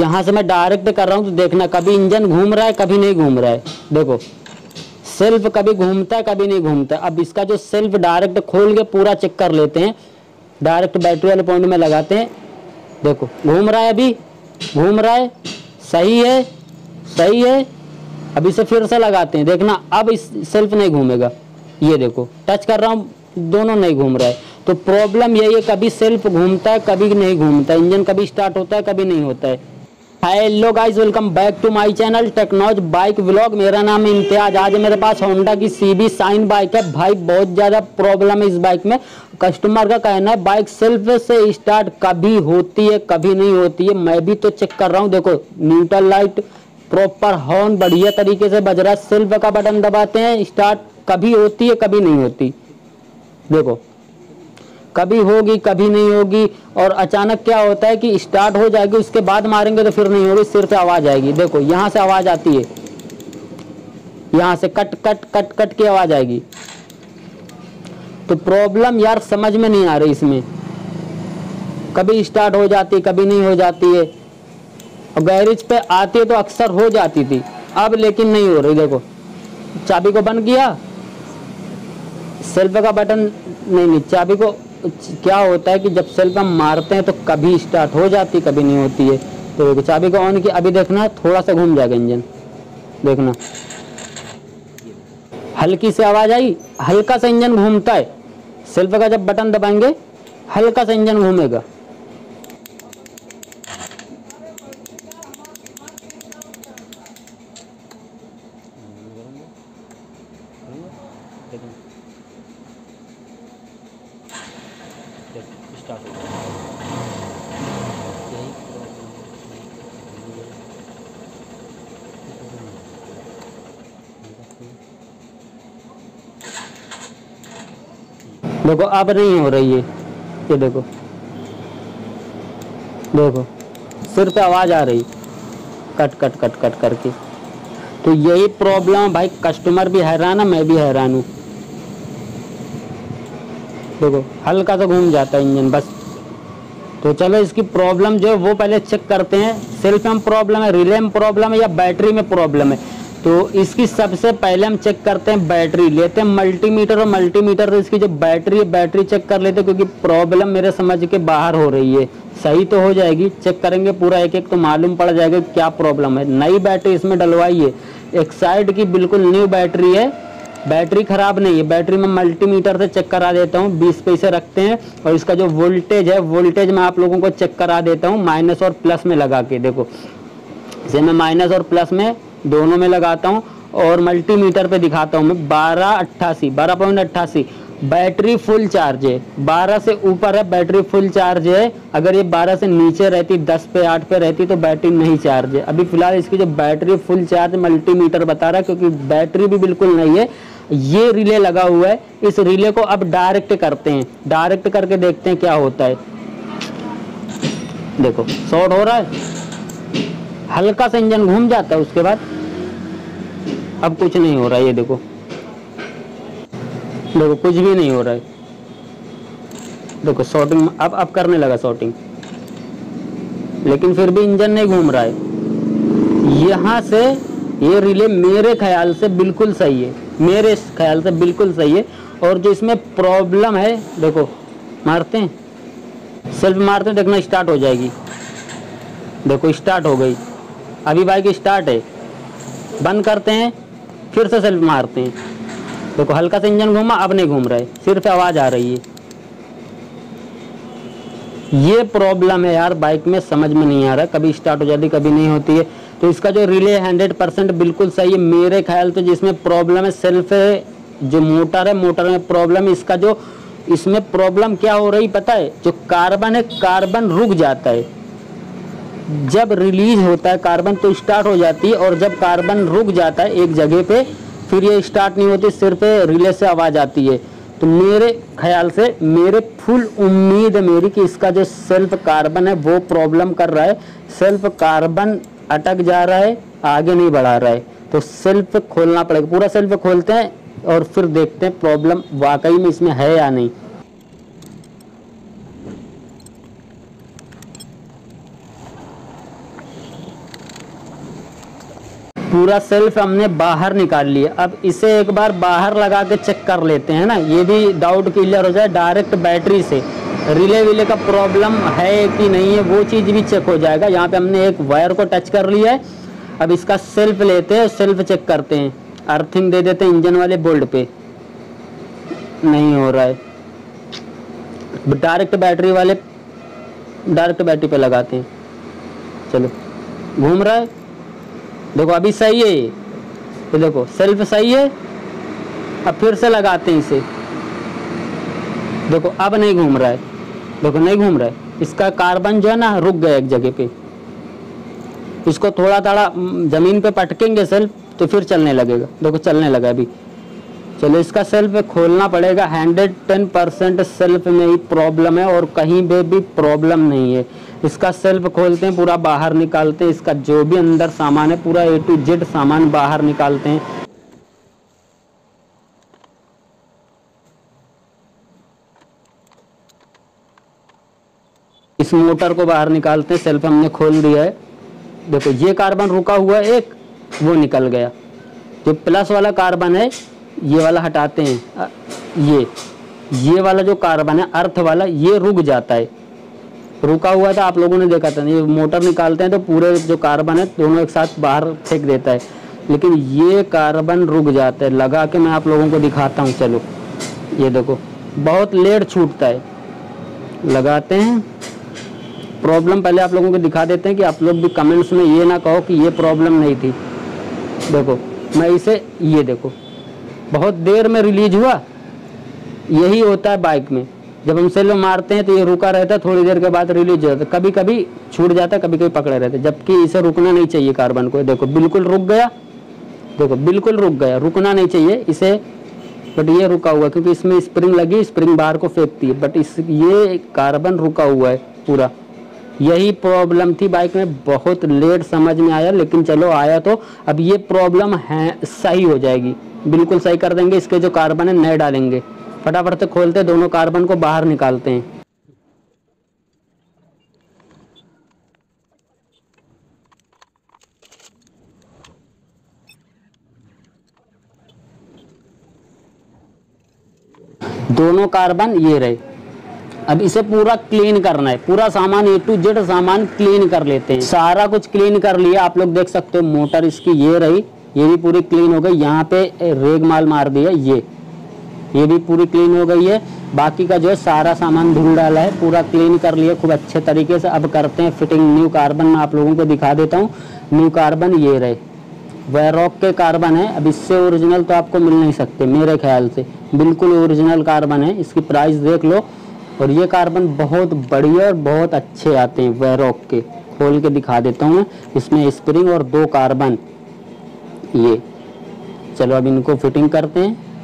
यहाँ से मैं डायरेक्ट कर रहा हूँ तो देखना कभी इंजन घूम रहा है कभी नहीं घूम रहा है। देखो सेल्फ कभी घूमता है कभी नहीं घूमता है। अब इसका जो सेल्फ डायरेक्ट खोल के पूरा चेक कर लेते हैं, डायरेक्ट बैटरी वाले पॉइंट में लगाते हैं। देखो घूम रहा है, अभी घूम रहा है, सही है सही है। अब इसे फिर से लगाते हैं, देखना अब इस सेल्फ नहीं घूमेगा। ये देखो टच कर रहा हूँ, दोनों नहीं घूम रहा है। तो प्रॉब्लम यही है, कभी सेल्फ घूमता है कभी नहीं घूमता है, इंजन कभी स्टार्ट होता है कभी नहीं होता है। Hello guys, welcome back to my channel technos bike vlog. मेरा नाम है इम्तियाज। आज मेरे पास होंडा की CB शाइन बाइक है। भाई बहुत ज़्यादा प्रॉब्लम है इस बाइक में। कस्टमर का कहना है बाइक सेल्फ से स्टार्ट कभी होती है कभी नहीं होती है। मैं भी तो चेक कर रहा हूँ। देखो न्यूट्रल लाइट प्रॉपर, हॉर्न बढ़िया तरीके से बज रहा है। सेल्फ का बटन दबाते हैं, स्टार्ट कभी होती है कभी नहीं होती। देखो कभी होगी कभी नहीं होगी। और अचानक क्या होता है कि स्टार्ट हो जाएगी, उसके बाद मारेंगे तो फिर नहीं होगी, सिर पे आवाज आएगी। देखो यहाँ से आवाज आती है, यहाँ से कट कट कट कट की आवाज आएगी। तो प्रॉब्लम यार समझ में नहीं आ रही इसमें, कभी स्टार्ट हो जाती कभी नहीं हो जाती है। और गैरेज पे आती है तो अक्सर हो जाती थी, अब लेकिन नहीं हो रही। देखो चाबी को बंद किया, सेल्फ का बटन नहीं, चाबी को क्या होता है कि जब सेल्फ हम मारते हैं तो कभी स्टार्ट हो जाती कभी नहीं होती है। तो देखो चाबी को ऑन किया, अभी देखना थोड़ा सा घूम जाएगा इंजन। देखना हल्की सी आवाज आई, हल्का सा इंजन घूमता है। सेल्फ का जब बटन दबाएंगे हल्का सा इंजन घूमेगा। स्टार्ट हो गया। देखो अब नहीं हो रही है, ये देखो देखो सिर पे आवाज आ रही कट कट कट कट करके। तो यही प्रॉब्लम भाई, कस्टमर भी हैरान है मैं भी हैरान हूँ। देखो हल्का सा घूम जाता है इंजन बस। तो चलो इसकी प्रॉब्लम जो है वो पहले चेक करते हैं। सेल्फ में प्रॉब्लम है, रिले में प्रॉब्लम है या बैटरी में प्रॉब्लम है। तो इसकी सबसे पहले हम चेक करते हैं बैटरी। लेते हैं मल्टीमीटर, और मल्टीमीटर से इसकी जो बैटरी है बैटरी चेक कर लेते हैं, क्योंकि प्रॉब्लम मेरे समझ के बाहर हो रही है। सही तो हो जाएगी, चेक करेंगे पूरा एक एक तो मालूम पड़ जाएगा क्या प्रॉब्लम है। नई बैटरी इसमें डलवाई है, एक साइड की बिल्कुल न्यू बैटरी है, बैटरी खराब नहीं है। बैटरी में मल्टीमीटर से चेक करा देता हूँ, 20 पैसे रखते हैं। और इसका जो वोल्टेज है, वोल्टेज मैं आप लोगों को चेक करा देता हूँ माइनस और प्लस में लगा के। देखो इसे मैं माइनस और प्लस में दोनों में लगाता हूँ और मल्टीमीटर पे दिखाता हूँ मैं। 12.88 बैटरी फुल चार्ज है। 12 से ऊपर है बैटरी फुल चार्ज है। अगर ये 12 से नीचे रहती, 10 पे 8 पे रहती तो बैटरी नहीं चार्ज है। अभी फिलहाल इसकी जो बैटरी फुल चार्ज मल्टीमीटर बता रहा है, क्योंकि बैटरी भी बिल्कुल नहीं है। ये रिले लगा हुआ है, इस रिले को अब डायरेक्ट करते हैं, डायरेक्ट करके देखते हैं क्या होता है। देखो शॉर्ट हो रहा है, हल्का सा इंजन घूम जाता है, उसके बाद अब कुछ नहीं हो रहा है। ये देखो देखो कुछ भी नहीं हो रहा है। देखो शॉर्टिंग अब करने लगा शॉर्टिंग, लेकिन फिर भी इंजन नहीं घूम रहा है। यहाँ से ये रिले मेरे ख्याल से बिल्कुल सही है, मेरे ख्याल से बिल्कुल सही है। और जो इसमें प्रॉब्लम है, देखो मारते हैं, सेल्फ मारते हैं, देखना स्टार्ट हो जाएगी। देखो स्टार्ट हो गई, अभी बाइक स्टार्ट है। बंद करते हैं, फिर से सेल्फ मारते हैं। देखो हल्का सा इंजन घूमा, अब नहीं घूम रहा है, सिर पे आवाज आ रही है। ये प्रॉब्लम है यार बाइक में, समझ में नहीं आ रहा, कभी स्टार्ट हो जाती कभी नहीं होती है। तो इसका जो रिले 100% बिल्कुल सही है मेरे ख्याल से। जिसमें प्रॉब्लम है सेल्फ है, जो मोटर है मोटर में प्रॉब्लम। इसका जो इसमें प्रॉब्लम क्या हो रही पता है, जो कार्बन है कार्बन रुक जाता है। जब रिलीज होता है कार्बन तो स्टार्ट हो जाती है, और जब कार्बन रुक जाता है एक जगह पे फिर ये स्टार्ट नहीं होती, सिर्फ रिले से आवाज आती है। तो मेरे ख्याल से, मेरे फुल उम्मीद है मेरी कि इसका जो सेल्फ कार्बन है वो प्रॉब्लम कर रहा है। सेल्फ कार्बन अटक जा रहा है, आगे नहीं बढ़ा रहा है। तो सेल्फ खोलना पड़ेगा, पूरा सेल्फ खोलते हैं और फिर देखते हैं प्रॉब्लम वाकई में इसमें है या नहीं। पूरा सेल्फ हमने बाहर निकाल लिया। अब इसे एक बार बाहर लगा के चेक कर लेते हैं ना, ये भी डाउट क्लियर हो जाए। डायरेक्ट बैटरी से रिले विले का प्रॉब्लम है कि नहीं है वो चीज़ भी चेक हो जाएगा। यहाँ पे हमने एक वायर को टच कर लिया है। अब इसका सेल्फ लेते हैं, सेल्फ चेक करते हैं, अर्थिंग दे देते हैं इंजन वाले बोल्ट पे, नहीं हो रहा है। डायरेक्ट बैटरी पे लगाते हैं, चलो घूम रहा है, देखो अभी सही है ये देखो सेल्फ सही है। अब फिर से लगाते हैं इसे, देखो अब नहीं घूम रहा है, देखो नहीं घूम रहा है। इसका कार्बन जो है ना रुक गया एक जगह पे। इसको थोड़ा जमीन पे पटकेंगे सेल्फ तो फिर चलने लगेगा, देखो चलने लगा अभी। चलो इसका सेल्फ खोलना पड़ेगा। 110% सेल्फ में ही प्रॉब्लम है और कहीं पे भी प्रॉब्लम नहीं है। इसका सेल्फ खोलते हैं, पूरा बाहर निकालते हैं, इसका जो भी अंदर सामान है पूरा A to Z सामान बाहर निकालते हैं। इस मोटर को बाहर निकालते हैं, सेल्फ हमने खोल दिया है। देखो ये कार्बन रुका हुआ है एक, वो निकल गया। जो प्लस वाला कार्बन है ये वाला हटाते हैं, ये वाला जो कार्बन है अर्थ वाला ये रुक जाता है। रुका हुआ था आप लोगों ने देखा था, ये मोटर निकालते हैं तो पूरे जो कार्बन है दोनों एक साथ बाहर फेंक देता है, लेकिन ये कार्बन रुक जाता है। लगा के मैं आप लोगों को दिखाता हूँ, चलो ये देखो बहुत लेट छूटता है। लगाते हैं, प्रॉब्लम पहले आप लोगों को दिखा देते हैं कि आप लोग भी कमेंट्स में ये ना कहो कि ये प्रॉब्लम नहीं थी। देखो मैं इसे, ये देखो बहुत देर में रिलीज हुआ। यही होता है बाइक में, जब हम सेल्फ मारते हैं तो ये रुका रहता है, थोड़ी देर के बाद रिलीज हो जाता है। कभी कभी छूट जाता है, कभी कभी पकड़े रहते हैं, जबकि इसे रुकना नहीं चाहिए कार्बन को। देखो बिल्कुल रुक गया, देखो बिल्कुल रुक गया, रुकना नहीं चाहिए इसे, बट ये रुका हुआ क्योंकि इसमें स्प्रिंग लगी, स्प्रिंग बाहर को फेंकती है, बट ये कार्बन रुका हुआ है पूरा। यही प्रॉब्लम थी बाइक में, बहुत लेट समझ में आया, लेकिन चलो आया तो। अब ये प्रॉब्लम है सही हो जाएगी, बिल्कुल सही कर देंगे। इसके जो कार्बन है नए डालेंगे, फटाफट से खोलते दोनों कार्बन को बाहर निकालते हैं। दोनों कार्बन ये रहे। अब इसे पूरा क्लीन करना है, पूरा सामान A to Z सामान क्लीन कर लेते हैं। सारा कुछ क्लीन कर लिया, आप लोग देख सकते हो। मोटर इसकी ये रही, ये भी पूरी क्लीन हो गई। यहाँ पे रेग माल मार दिया, ये भी पूरी क्लीन हो गई है। बाकी का जो है सारा सामान धुल डाला है, पूरा क्लीन कर लिया खूब अच्छे तरीके से। अब करते हैं फिटिंग। न्यू कार्बन मैं आप लोगों को दिखा देता हूँ। न्यू कार्बन ये रहे, वेरॉक के कार्बन है। अब इससे ओरिजिनल तो आपको मिल नहीं सकते मेरे ख्याल से, बिल्कुल ओरिजिनल कार्बन है। इसकी प्राइस देख लो। और ये कार्बन बहुत बढ़िया और बहुत अच्छे आते हैं वेरॉक के। खोल के दिखा देता हूँ मैं। इसमें स्प्रिंग और 2 कार्बन ये। चलो अब इनको फिटिंग करते हैं।